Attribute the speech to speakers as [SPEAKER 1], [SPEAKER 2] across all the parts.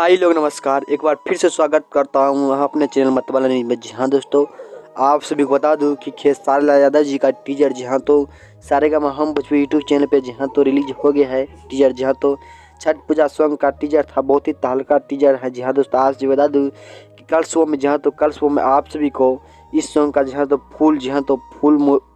[SPEAKER 1] हाय लोग, नमस्कार। एक बार फिर से स्वागत करता हूँ अपने चैनल मतवाला न्यूज़ में। जी हाँ दोस्तों, आप सभी को बता दूँ कि खेसारी लाल यादव जी का टीजर जी हाँ तो सारेगामा हम भोजपुरी यूट्यूब चैनल पे जी हाँ तो रिलीज हो गया है। टीजर जी हाँ तो छठ पूजा सॉन्ग का टीजर था, बहुत ही तहलका टीजर है। जी हाँ दोस्तों, आप सभी बता दूँ कि कल शो में जी हाँ तो कल शो में आप सभी को इस सॉन्ग का जी हाँ तो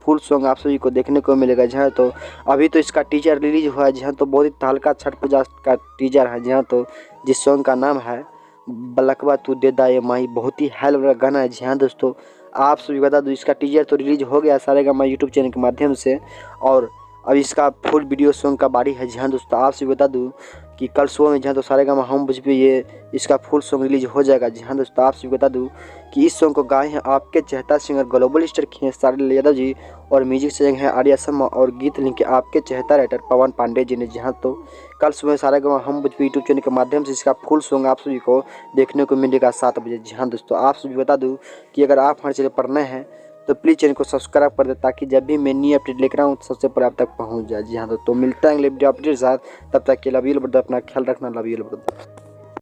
[SPEAKER 1] फुल सॉन्ग आप सभी को देखने को मिलेगा। जी हाँ तो अभी तो इसका टीजर रिलीज हुआ है। जी हाँ तो बहुत ही तहलका छठ पूजा का टीजर है। जी हाँ तो जिस सॉन्ग का नाम है बलकवा तू दे दा ये माही, बहुत ही हाई लेवल का गाना है। जी हाँ दोस्तों, आप सभी बता दूँ इसका टीजर तो रिलीज हो गया सारेगामा यूट्यूब चैनल के माध्यम से, और अब इसका फुल वीडियो सॉन्ग का बारी है। जी हाँ दोस्तों, आप सभी बता दूँ कि कल शो में जी हाँ तो सारेगामा हम भोजपुरी ये इसका फुल सॉन्ग रिलीज हो जाएगा। जी हाँ दोस्तों, आप सभी बता दूँ कि इस सॉन्ग को गाए हैं आपके चहेता singer global star Khesari Lal Yadav ji, और म्यूजिक से हैं आर्या शर्मा, और गीत लिखे आपके चहेता राइटर पवन पांडे जी ने। जी हाँ तो कल सुबह सारेगामा हम भोजपुरी यूट्यूब चैनल के माध्यम से इसका फुल सॉन्ग आप सभी को देखने को मिलेगा 7 बजे। जी हाँ दोस्तों, आप सभी बता दूँ कि अगर आप हमारे चैनल पर नए हैं तो प्लीज़ चैनल को सब्सक्राइब कर दे, ताकि जब भी मैं नई अपडेट लेकर आऊँ सबसे पहले आप तक पहुँच जाए। जी हाँ दोस्तों, मिलता है अगले वीडियो अपडेट के साथ। तब तक के लव यू, अपना ख्याल रखना। Love you.